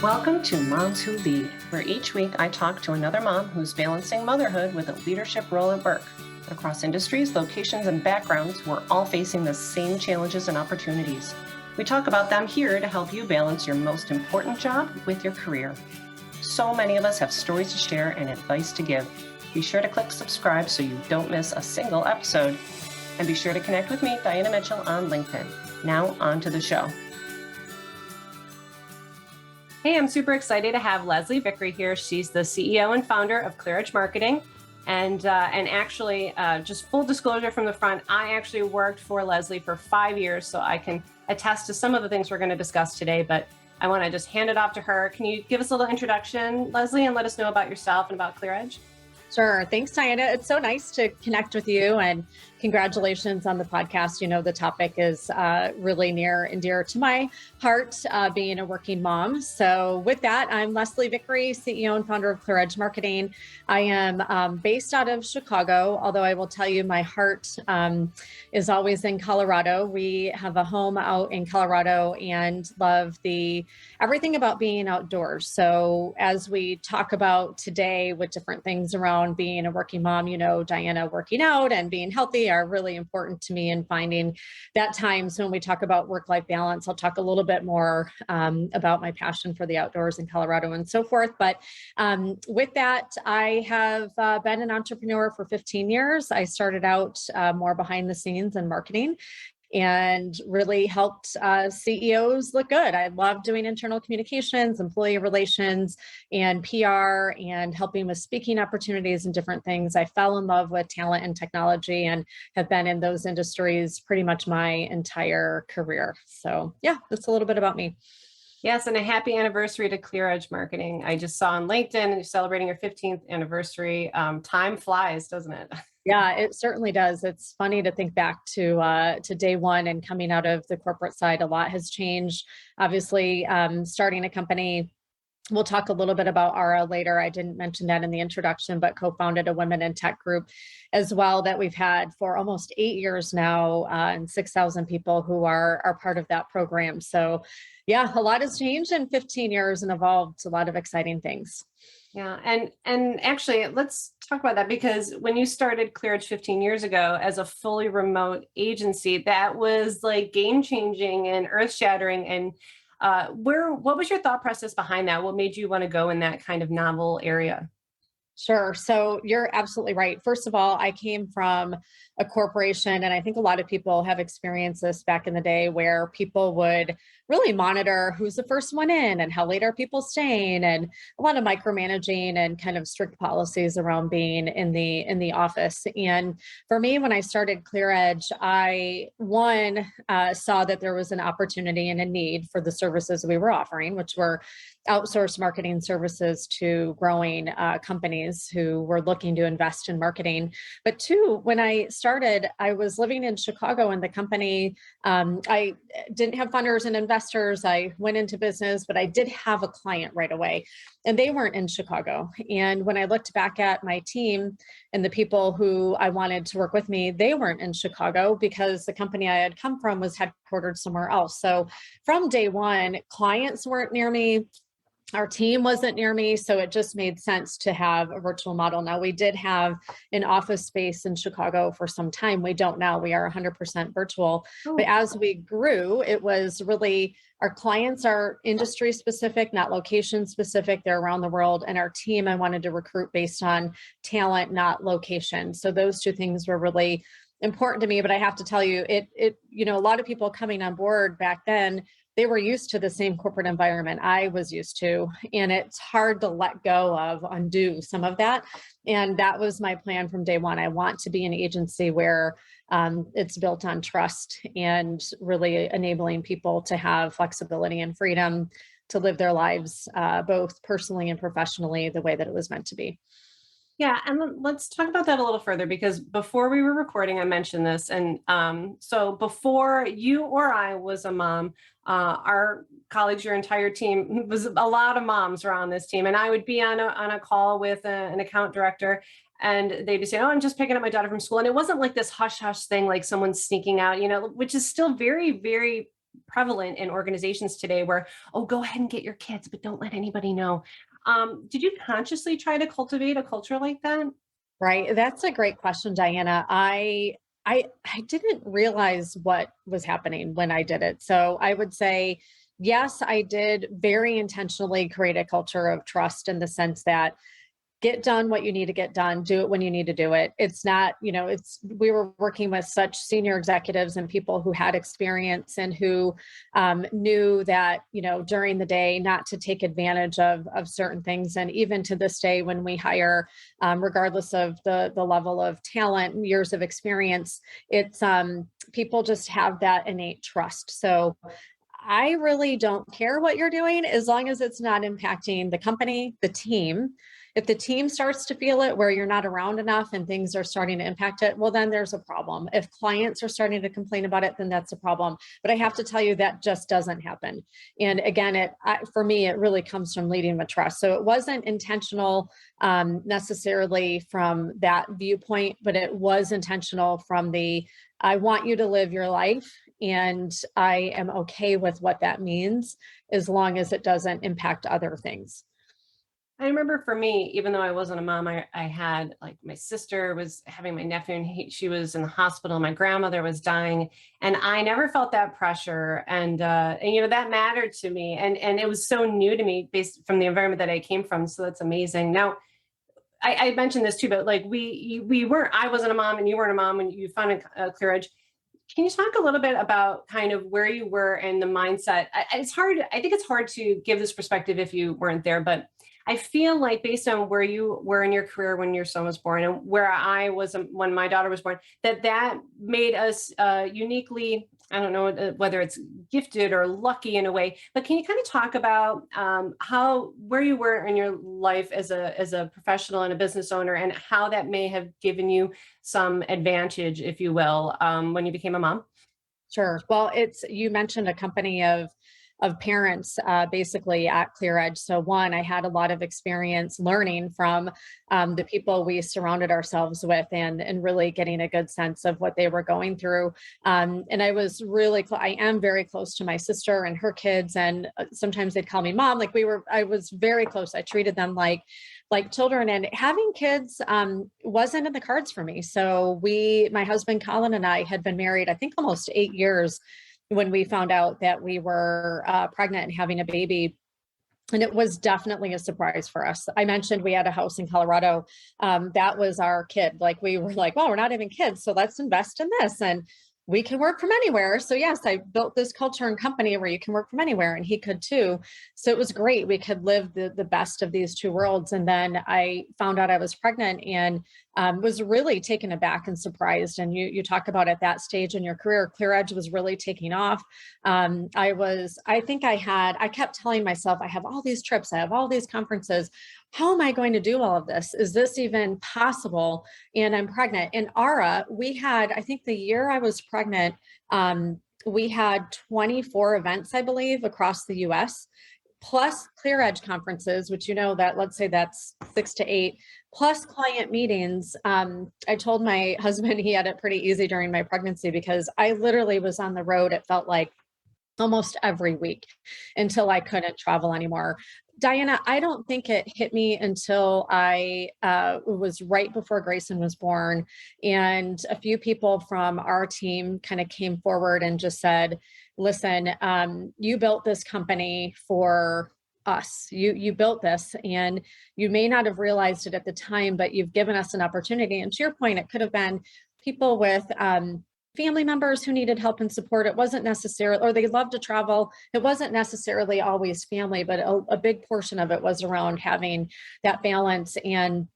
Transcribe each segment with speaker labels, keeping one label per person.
Speaker 1: Welcome to Moms Who Lead, where each week I talk to another mom who's balancing motherhood with a leadership role at work. Across industries, locations, and backgrounds, we're all facing the same challenges and opportunities. We talk about them here to help you balance your most important job with your career. So many of us have stories to share and advice to give. Be sure to click subscribe so you don't miss a single episode. And be sure to connect with me, Diana Mitchell, on LinkedIn. Now, on to the show. Hey, I'm super excited to have Leslie Vickrey here. She's the CEO and founder of ClearEdge Marketing. And actually, just full disclosure from the front, I actually worked for Leslie for 5 years, so I can attest to some of the things we're going to discuss today, but I want to just hand it off to her. Can you give us a little introduction, Leslie, and let us know about yourself and about ClearEdge?
Speaker 2: Sure. Thanks, Diana. It's so nice to connect with you, and congratulations on the podcast. You know, the topic is really near and dear to my heart, being a working mom. So with that, I'm Leslie Vickrey, CEO and founder of ClearEdge Marketing. I am based out of Chicago, although I will tell you my heart is always in Colorado. We have a home out in Colorado and love everything about being outdoors. So as we talk about today with different things around being a working mom, you know, Diana, working out and being healthy are really important to me, and finding that time. So when we talk about work-life balance, I'll talk a little bit more about my passion for the outdoors in Colorado and so forth. But with that, I have been an entrepreneur for 15 years. I started out more behind the scenes in marketing and really helped CEOs look good. I love doing internal communications, employee relations, and PR, and helping with speaking opportunities and different things. I fell in love with talent and technology and have been in those industries pretty much my entire career. So yeah, that's a little bit about me.
Speaker 1: Yes, and a happy anniversary to ClearEdge Marketing. I just saw on LinkedIn you're celebrating your 15th anniversary. Time flies, doesn't it?
Speaker 2: Yeah, it certainly does. It's funny to think back to day one and coming out of the corporate side. A lot has changed. Obviously, starting a company. We'll talk a little bit about Ara later. I didn't mention that in the introduction, but co-founded a women in tech group as well that we've had for almost 8 years now, and 6,000 people who are part of that program. So yeah, a lot has changed in 15 years and evolved a lot of exciting things.
Speaker 1: Yeah, and actually, let's talk about that, because when you started ClearEdge 15 years ago as a fully remote agency, that was like game changing and earth shattering. And what was your thought process behind that? What made you want to go in that kind of novel area?
Speaker 2: Sure. So you're absolutely right. First of all, I came from a corporation, and I think a lot of people have experienced this back in the day, where people would really monitor who's the first one in and how late are people staying, and a lot of micromanaging and kind of strict policies around being in the office. And for me, when I started ClearEdge, I saw that there was an opportunity and a need for the services we were offering, which were outsourced marketing services to growing companies who were looking to invest in marketing. But two, when I started, I was living in Chicago, and the company, I didn't have funders and investors. I went into business, but I did have a client right away, and they weren't in Chicago. And when I looked back at my team and the people who I wanted to work with me, they weren't in Chicago because the company I had come from was headquartered somewhere else. So from day one, clients weren't near me. Our team wasn't near me, so it just made sense to have a virtual model. Now, we did have an office space in Chicago for some time. We don't now. We are 100% virtual.
Speaker 1: Oh.
Speaker 2: But as we grew, it was really, our clients are industry specific, not location specific. They're around the world. And our team, I wanted to recruit based on talent, not location. So those two things were really important to me. But I have to tell you, a lot of people coming on board back then, they were used to the same corporate environment I was used to, and it's hard to let go of, undo some of that. And that was my plan from day one. I want to be an agency where it's built on trust and really enabling people to have flexibility and freedom to live their lives, both personally and professionally, the way that it was meant to be.
Speaker 1: Yeah, and let's talk about that a little further, because before we were recording, I mentioned this. And so before you or I was a mom, our colleagues, your entire team, was a lot of moms were on this team. And I would be on a call with an account director, and they'd be saying, "Oh, I'm just picking up my daughter from school." And it wasn't like this hush hush thing, like someone's sneaking out, which is still very, very prevalent in organizations today where, oh, go ahead and get your kids, but don't let anybody know. Did you consciously try to cultivate a culture like that?
Speaker 2: Right. That's a great question, Diana. I didn't realize what was happening when I did it. So I would say, yes, I did very intentionally create a culture of trust in the sense that get done what you need to get done, do it when you need to do it. It's not, we were working with such senior executives and people who had experience and who knew that, during the day, not to take advantage of certain things. And even to this day, when we hire, regardless of the level of talent and years of experience, it's people just have that innate trust. So I really don't care what you're doing as long as it's not impacting the company, the team. If the team starts to feel it where you're not around enough and things are starting to impact it, well, then there's a problem. If clients are starting to complain about it, then that's a problem. But I have to tell you that just doesn't happen. And again, for me, it really comes from leading with trust. So it wasn't intentional necessarily from that viewpoint, but it was intentional from I want you to live your life, and I am okay with what that means as long as it doesn't impact other things.
Speaker 1: I remember for me, even though I wasn't a mom, I had like my sister was having my nephew and she was in the hospital. My grandmother was dying and I never felt that pressure. And that mattered to me. And it was so new to me based from the environment that I came from. So that's amazing. Now, I mentioned this too, but like we weren't, I wasn't a mom and you weren't a mom when you founded ClearEdge. Can you talk a little bit about kind of where you were and the mindset? It's hard. I think it's hard to give this perspective if you weren't there, but I feel like based on where you were in your career when your son was born and where I was when my daughter was born, that made us uniquely, I don't know whether it's gifted or lucky in a way, but can you kind of talk about where you were in your life as a professional and a business owner and how that may have given you some advantage, if you will, when you became a mom?
Speaker 2: Sure. Well, you mentioned a company of parents basically at ClearEdge. So one, I had a lot of experience learning from the people we surrounded ourselves with and really getting a good sense of what they were going through. And I was I am very close to my sister and her kids. And sometimes they'd call me mom. I was very close. I treated them like children, and having kids wasn't in the cards for me. So my husband, Colin, and I had been married, I think almost 8 years when we found out that we were pregnant and having a baby. And it was definitely a surprise for us. I mentioned we had a house in Colorado. That was our kid. Like we were like, well, we're not having kids, so let's invest in this. And we can work from anywhere. So yes, I built this culture and company where you can work from anywhere, and he could too. So it was great. We could live the best of these two worlds. And then I found out I was pregnant and was really taken aback and surprised. And you talk about at that stage in your career, ClearEdge was really taking off. I kept telling myself, I have all these trips, I have all these conferences. How am I going to do all of this? Is this even possible? And I'm pregnant. In Ara, we had, I think the year I was pregnant, we had 24 events, I believe, across the US, plus ClearEdge conferences, which that, let's say that's 6 to 8, plus client meetings. I told my husband he had it pretty easy during my pregnancy because I literally was on the road, it felt like almost every week until I couldn't travel anymore. Diana, I don't think it hit me until it was right before Grayson was born. And a few people from our team kind of came forward and just said, listen, you built this company for us. You built this and you may not have realized it at the time, but you've given us an opportunity. And to your point, it could have been people with family members who needed help and support. It wasn't necessarily, or they love to travel. It wasn't necessarily always family, but a big portion of it was around having that balance. And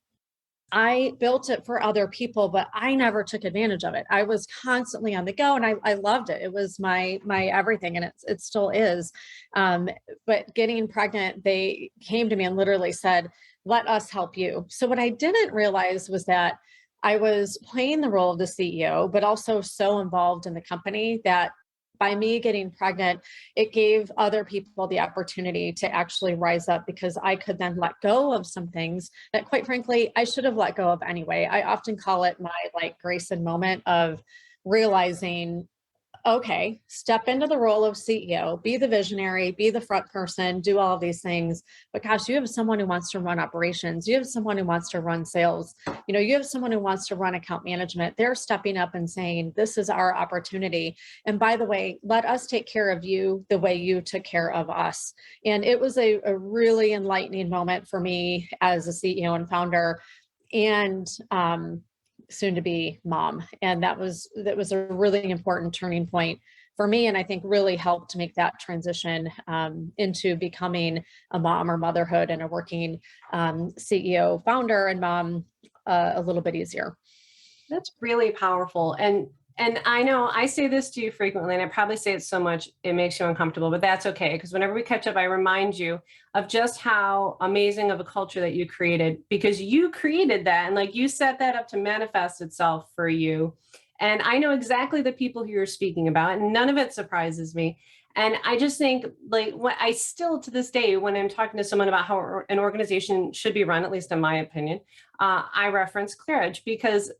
Speaker 2: I built it for other people, but I never took advantage of it. I was constantly on the go and I loved it. It was my everything, and it still is. But getting pregnant, they came to me and literally said, let us help you. So what I didn't realize was that I was playing the role of the CEO, but also so involved in the company that by me getting pregnant, it gave other people the opportunity to actually rise up because I could then let go of some things that, quite frankly, I should have let go of anyway. I often call it my Grayson moment of realizing okay, step into the role of CEO, be the visionary, be the front person, do all of these things. But gosh, you have someone who wants to run operations, you have someone who wants to run sales, you have someone who wants to run account management. They're stepping up and saying, this is our opportunity. And by the way, let us take care of you the way you took care of us. And it was a really enlightening moment for me as a CEO and founder. And soon to be mom. And that was a really important turning point for me. And I think really helped to make that transition into becoming a mom or motherhood and a working CEO, founder, and mom a little bit easier.
Speaker 1: That's really powerful. And I know I say this to you frequently, and I probably say it so much it makes you uncomfortable, but that's okay. Because whenever we catch up, I remind you of just how amazing of a culture that you created, because you created that and like you set that up to manifest itself for you. And I know exactly the people who you're speaking about, and none of it surprises me. And I just think, like, what I still to this day, when I'm talking to someone about how an organization should be run, at least in my opinion, I reference ClearEdge because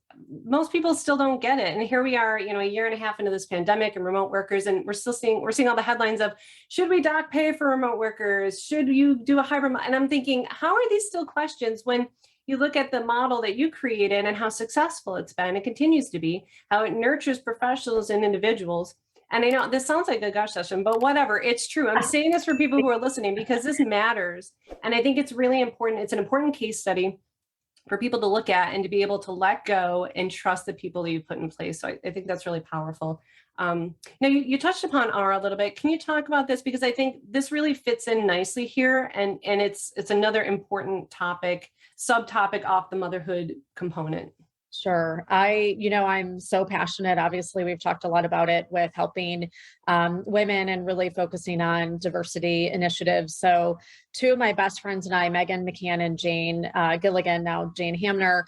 Speaker 1: most people still don't get it. And here we are, a year and a half into this pandemic and remote workers, and we're seeing all the headlines of, should we dock pay for remote workers? Should you do a hybrid? And I'm thinking, how are these still questions when you look at the model that you created and how successful it's been, it continues to be, how it nurtures professionals and individuals. And I know this sounds like a gush session, but whatever, it's true. I'm saying this for people who are listening because this matters. And I think it's really important. It's an important case study for people to look at and to be able to let go and trust the people that you put in place. So I think that's really powerful. Now you touched upon R a little bit. Can you talk about this? Because I think this really fits in nicely here. And it's another important topic, subtopic off the motherhood component.
Speaker 2: Sure. I'm so passionate. Obviously, we've talked a lot about it with helping women and really focusing on diversity initiatives. So, two of my best friends and I, Megan McCann and Jane Gilligan, now Jane Hamner,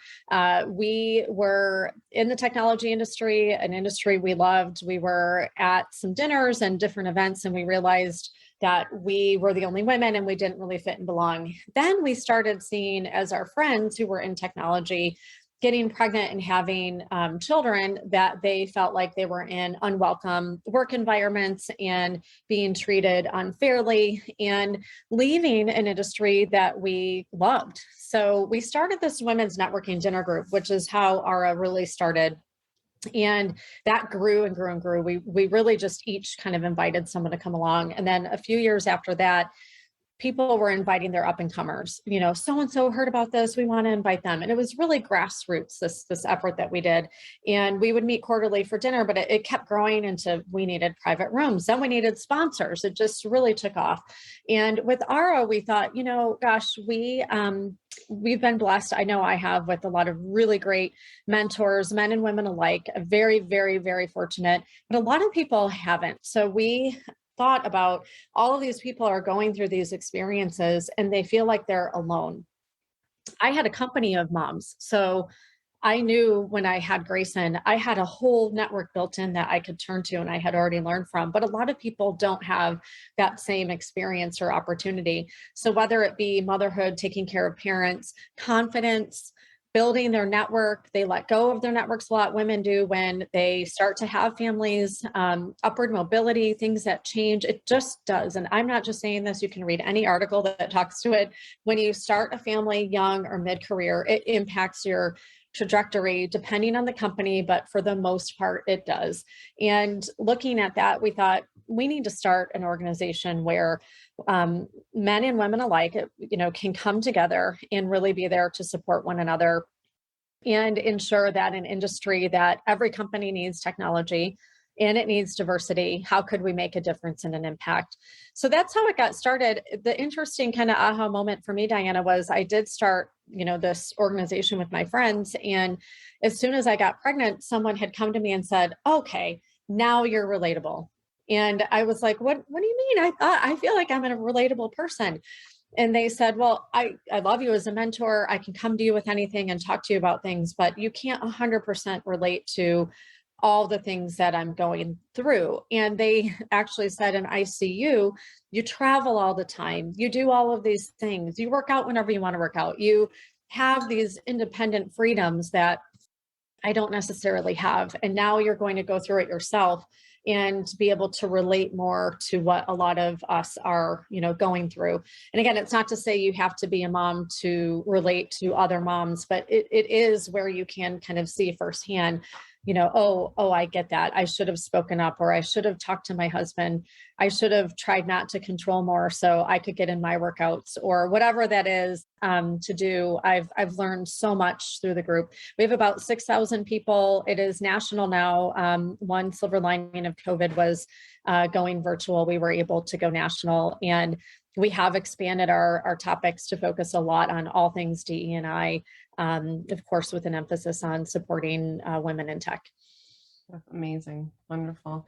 Speaker 2: we were in the technology industry, an industry we loved. We were at some dinners and different events, and we realized that we were the only women and we didn't really fit and belong. Then we started seeing as our friends who were in technology getting pregnant and having children, that they felt like they were in unwelcome work environments and being treated unfairly and leaving an industry that we loved. So we started this women's networking dinner group, which is how ARA really started. And that grew and grew and grew. We really just each kind of invited someone to come along. And then a few years after that, people were inviting their up and comers, so and so heard about this, we want to invite them. And it was really grassroots, this effort that we did. And we would meet quarterly for dinner, but it kept growing into, we needed private rooms, then we needed sponsors. It just really took off. And with ARA, we thought, gosh, we've been blessed. I know I have, with a lot of really great mentors, men and women alike, very, very, very fortunate, but a lot of people haven't. So we thought about, all of these people are going through these experiences and they feel like they're alone. I had a company of moms. So I knew when I had Grayson, I had a whole network built in that I could turn to and I had already learned from. But a lot of people don't have that same experience or opportunity. So whether it be motherhood, taking care of parents, confidence, building their network, they let go of their networks a lot. Women do when they start to have families, upward mobility, things that change. It just does. And I'm not just saying this, you can read any article that talks to it. When you start a family young or mid-career, it impacts your trajectory depending on the company, but for the most part, it does. And looking at that, we thought we need to start an organization where men and women alike, can come together and really be there to support one another and ensure that an industry that every company needs technology and it needs diversity. How could we make a difference and an impact? So that's how it got started. The interesting kind of aha moment for me, Diana, was I did start, this organization with my friends. And as soon as I got pregnant, someone had come to me and said, okay, now you're relatable. And I was like, what do you mean? I feel like I'm a relatable person. And they said, well, I love you as a mentor. I can come to you with anything and talk to you about things, but you can't 100% relate to all the things that I'm going through. And they actually said, in ICU, you travel all the time. You do all of these things. You work out whenever you want to work out. You have these independent freedoms that I don't necessarily have. And now you're going to go through it yourself. and be able to relate more to what a lot of us are, going through. And again, it's not to say you have to be a mom to relate to other moms, but it is where you can kind of see firsthand, oh, I get that. I should have spoken up, or I should have talked to my husband. I should have tried not to control more so I could get in my workouts, or whatever that is to do. I've learned so much through the group. We have about 6,000 people. It is national now. One silver lining of COVID was going virtual. We were able to go national, and we have expanded our topics to focus a lot on all things DE&I, of course, with an emphasis on supporting women in tech.
Speaker 1: Amazing. Wonderful.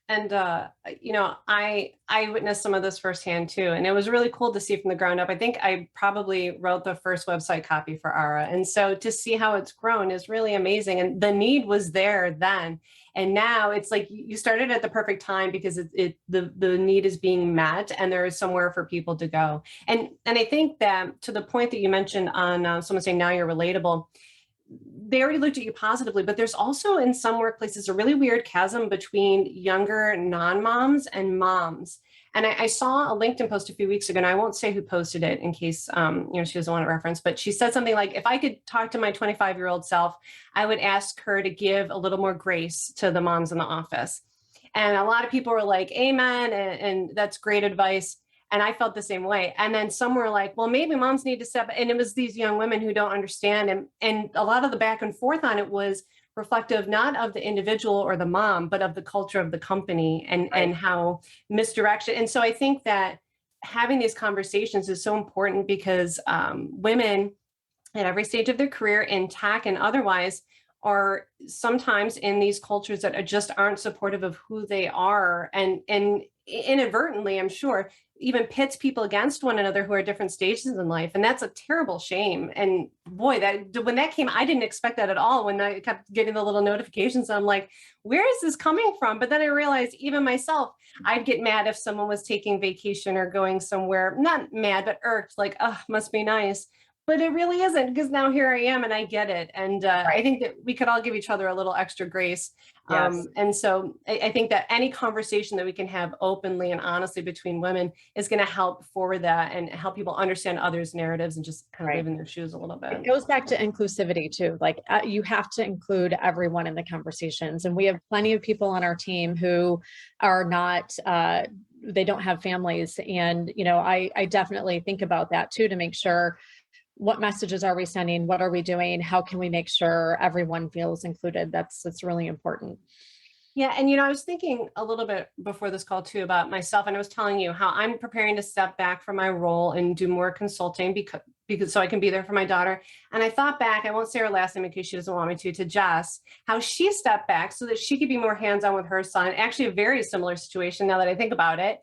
Speaker 1: And, I witnessed some of this firsthand too. And it was really cool to see from the ground up. I think I probably wrote the first website copy for ARA. And so to see how it's grown is really amazing. And the need was there then. And now it's like you started at the perfect time, because the need is being met and there is somewhere for people to go. And I think that, to the point that you mentioned on someone saying, now you're relatable, they already looked at you positively, but there's also in some workplaces a really weird chasm between younger non-moms and moms. And I saw a LinkedIn post a few weeks ago, and I won't say who posted it in case she doesn't want it referenced, but she said something like, if I could talk to my 25-year-old self, I would ask her to give a little more grace to the moms in the office. And a lot of people were like, amen, and that's great advice. And I felt the same way. And then some were like, well, maybe moms need to step. And it was these young women who don't understand. And a lot of the back and forth on it was reflective, not of the individual or the mom, but of the culture of the company and how misdirection. And so I think that having these conversations is so important, because women at every stage of their career, in tech and otherwise, are sometimes in these cultures that just aren't supportive of who they are, and inadvertently, I'm sure, even pits people against one another who are at different stages in life. And that's a terrible shame. And boy, when that came, I didn't expect that at all. When I kept getting the little notifications, I'm like, where is this coming from? But then I realized, even myself, I'd get mad if someone was taking vacation or going somewhere, not mad, but irked, like, oh, must be nice. But it really isn't, because now here I am and I get it. And I think that we could all give each other a little extra grace.
Speaker 2: Yes.
Speaker 1: And so I think that any conversation that we can have openly and honestly between women is going to help forward that and help people understand others' narratives and just kind of live in their shoes a little bit.
Speaker 2: It goes back to inclusivity too. Like you have to include everyone in the conversations. And we have plenty of people on our team who are not, they don't have families. And, I definitely think about that too, to make sure, what messages are we sending? What are we doing? How can we make sure everyone feels included? That's really important.
Speaker 1: Yeah. And, I was thinking a little bit before this call too about myself, and I was telling you how I'm preparing to step back from my role and do more consulting because so I can be there for my daughter. And I thought back, I won't say her last name in case she doesn't want me to Jess, how she stepped back so that she could be more hands-on with her son. Actually, a very similar situation now that I think about it.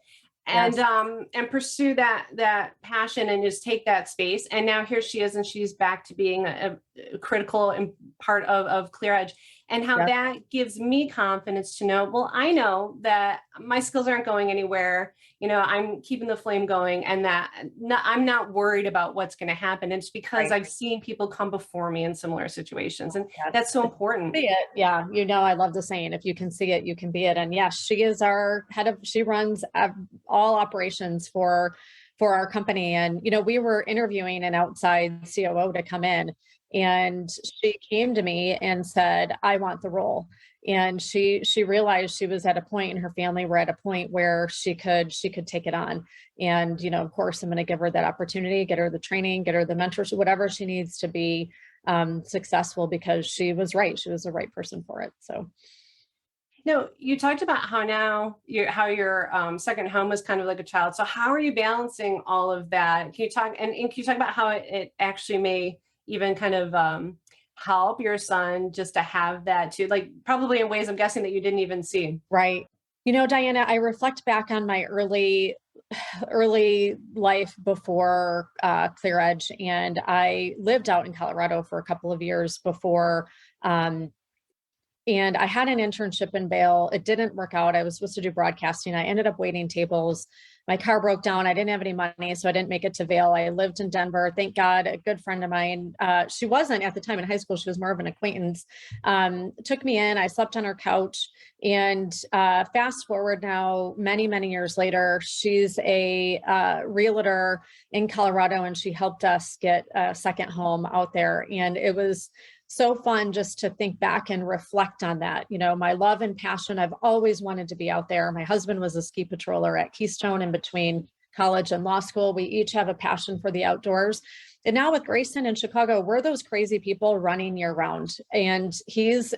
Speaker 1: And
Speaker 2: Yes.
Speaker 1: And pursue that passion and just take that space. And now here she is, and she's back to being a critical part of ClearEdge, and how that gives me confidence to know, well, I know that my skills aren't going anywhere. I'm keeping the flame going, and that I'm not worried about what's going to happen. It's because I've seen people come before me in similar situations. And that's so important.
Speaker 2: See it. Yeah. I love the saying, if you can see it, you can be it. And yes, she is our she runs all operations for our company. And, we were interviewing an outside COO to come in, and she came to me and said, I want the role. And she realized she was at a point, and her family were at a point where she could take it on. And, of course, I'm going to give her that opportunity, get her the training, get her the mentorship, whatever she needs to be successful, because she was right. She was the right person for it. So.
Speaker 1: No, you talked about how your second home was kind of like a child. So how are you balancing all of that? Can you talk about how it actually may even kind of help your son just to have that too, like probably in ways I'm guessing that you didn't even see?
Speaker 2: Right. Diana, I reflect back on my early life before ClearEdge, and I lived out in Colorado for a couple of years before And I had an internship in Vail. It didn't work out. I was supposed to do broadcasting. I ended up waiting tables. My car broke down. I didn't have any money, so I didn't make it to Vail. I lived in Denver. Thank God, a good friend of mine, she wasn't at the time in high school. She was more of an acquaintance, took me in. I slept on her couch. And fast forward now, many, many years later, she's a realtor in Colorado, and she helped us get a second home out there. And it was so fun just to think back and reflect on that. You know, my love and passion, I've always wanted to be out there. My husband was a ski patroller at Keystone in between college and law school. We each have a passion for the outdoors. And now with Grayson in Chicago, we're those crazy people running year round. And he's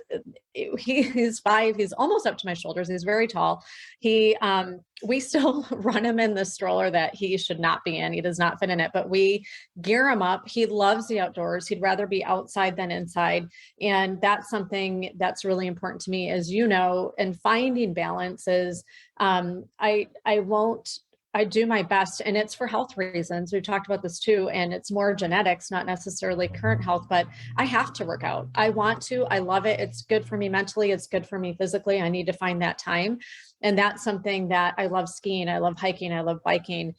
Speaker 2: 5, he's almost up to my shoulders. He's very tall. We still run him in the stroller that he should not be in. He does not fit in it, but we gear him up. He loves the outdoors. He'd rather be outside than inside. And that's something that's really important to me, as you know, and finding balance is, I do my best, and it's for health reasons. We've talked about this too, and it's more genetics, not necessarily current health, but I have to work out. I want to, I love it. It's good for me mentally. It's good for me physically. I need to find that time. And that's something that I love skiing. I love hiking. I love biking,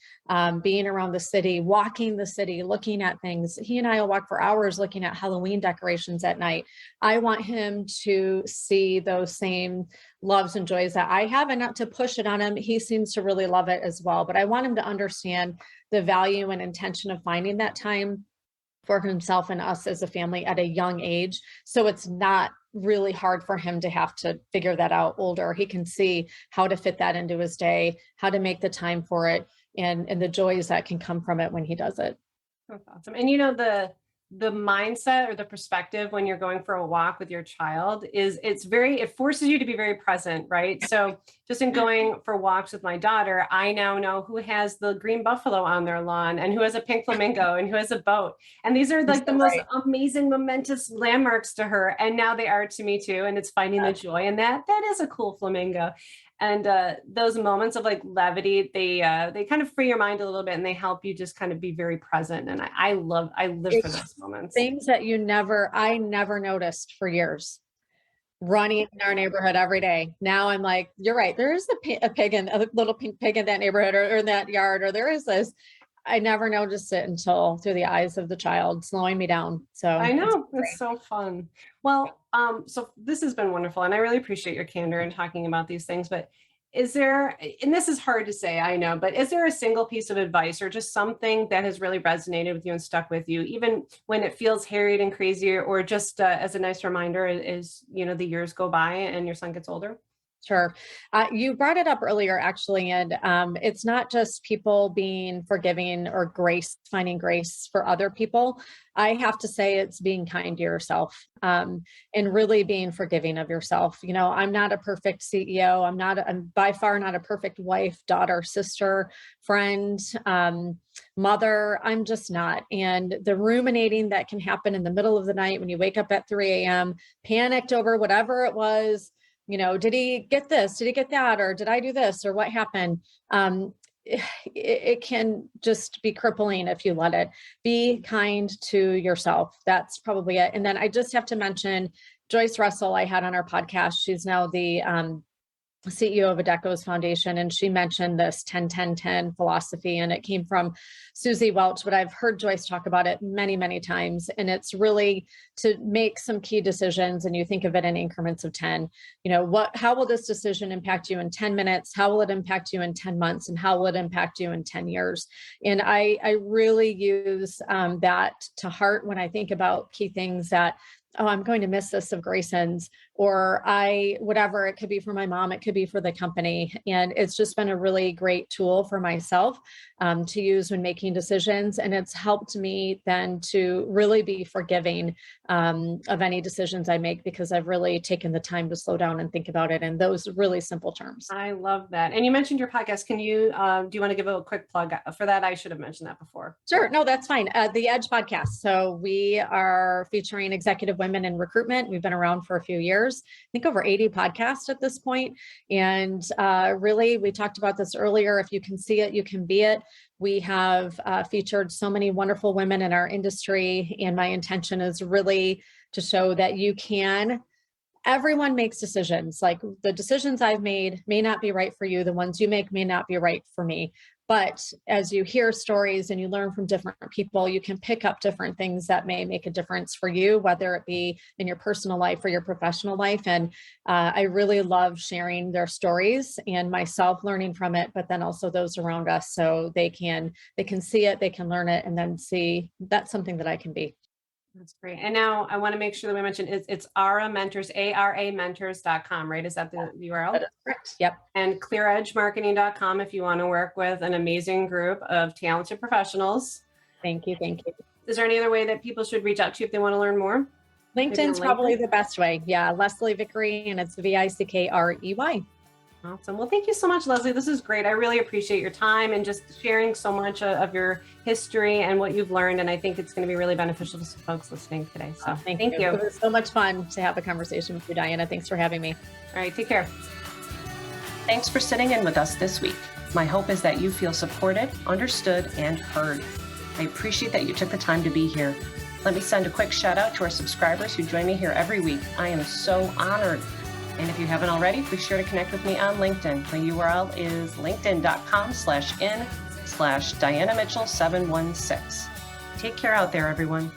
Speaker 2: being around the city, walking the city, looking at things. He and I will walk for hours looking at Halloween decorations at night. I want him to see those same loves and joys that I have, and not to push it on him. He seems to really love it as well, but I want him to understand the value and intention of finding that time for himself and us as a family at a young age. So it's not really hard for him to have to figure that out older. He can see how to fit that into his day, how to make the time for it, and the joys that can come from it when he does it.
Speaker 1: That's awesome. And you know, the mindset or the perspective when you're going for a walk with your child is it forces you to be very present, right? So just in going for walks with my daughter, I now know who has the green buffalo on their lawn and who has a pink flamingo and who has a boat. And these are like the most amazing, momentous landmarks to her. And now they are to me too. And it's finding the joy in that. That is a cool flamingo. And those moments of like levity, they kind of free your mind a little bit, and they help you just kind of be very present. And I live for those moments.
Speaker 2: Things that I never noticed for years. Running in our neighborhood every day. Now I'm like, you're right. There is a little pink pig in that neighborhood or in that yard, or there is this. I never noticed it until through the eyes of the child slowing me down. So
Speaker 1: I know it's so fun. Well, so this has been wonderful, and I really appreciate your candor in talking about these things. But is there, and this is hard to say, I know, but is there a single piece of advice or just something that has really resonated with you and stuck with you, even when it feels harried and crazy, or just as a nice reminder as you know the years go by and your son gets older?
Speaker 2: Sure. You brought it up earlier, actually, and it's not just people being forgiving or finding grace for other people. I have to say it's being kind to yourself, and really being forgiving of yourself. You know, I'm not a perfect CEO. I'm by far not a perfect wife, daughter, sister, friend, mother. I'm just not. And the ruminating that can happen in the middle of the night when you wake up at 3 a.m., panicked over whatever it was. You know, did he get this? Did he get that? Or did I do this? Or what happened? It can just be crippling if you let it. Be kind to yourself. That's probably it. And then I just have to mention Joyce Russell, I had on our podcast. She's now the CEO of Adecco's Foundation, and she mentioned this 10-10-10 philosophy, and it came from Susie Welch, but I've heard Joyce talk about it many, many times. And it's really to make some key decisions, and you think of it in increments of 10. You know, how will this decision impact you in 10 minutes? How will it impact you in 10 months? And how will it impact you in 10 years? And I really use that to heart when I think about key things that, oh, I'm going to miss this of Grayson's, or whatever it could be for my mom, it could be for the company. And it's just been a really great tool for myself to use when making decisions. And it's helped me then to really be forgiving of any decisions I make, because I've really taken the time to slow down and think about it in those really simple terms.
Speaker 1: I love that. And you mentioned your podcast. Can you, do you want to give a quick plug for that? I should have mentioned that before.
Speaker 2: Sure. No, that's fine. The Edge podcast. So we are featuring executive women in recruitment. We've been around for a few years. I think over 80 podcasts at this point. And really, we talked about this earlier. If you can see it, you can be it. We have featured so many wonderful women in our industry. And my intention is really to show that you can everyone makes decisions. Like the decisions I've made may not be right for you. The ones you make may not be right for me. But as you hear stories and you learn from different people, you can pick up different things that may make a difference for you, whether it be in your personal life or your professional life. And I really love sharing their stories and myself learning from it, but then also those around us, so they can see it, they can learn it, and then see that's something that I can be.
Speaker 3: That's great. And now I want to make sure that we mention it's Ara Mentors, ARAmentors.com, right? Is that the URL?
Speaker 2: That is correct. Yep.
Speaker 3: And ClearEdgeMarketing.com if you want to work with an amazing group of talented professionals.
Speaker 2: Thank you. Thank you.
Speaker 3: Is there any other way that people should reach out to you if they want to learn more?
Speaker 2: LinkedIn's probably the best way. Yeah. Leslie Vickrey, and it's Vickrey.
Speaker 3: Awesome. Well, thank you so much, Leslie. This is great. I really appreciate your time and just sharing so much of your history and what you've learned. And I think it's going to be really beneficial to folks listening today. So thank you.
Speaker 2: It was so much fun to have a conversation with you, Diana. Thanks for having me.
Speaker 3: All right. Take care.
Speaker 1: Thanks for sitting in with us this week. My hope is that you feel supported, understood, and heard. I appreciate that you took the time to be here. Let me send a quick shout out to our subscribers who join me here every week. I am so honored. And if you haven't already, be sure to connect with me on LinkedIn. My URL is linkedin.com/in/Diana Mitchell 716. Take care out there, everyone.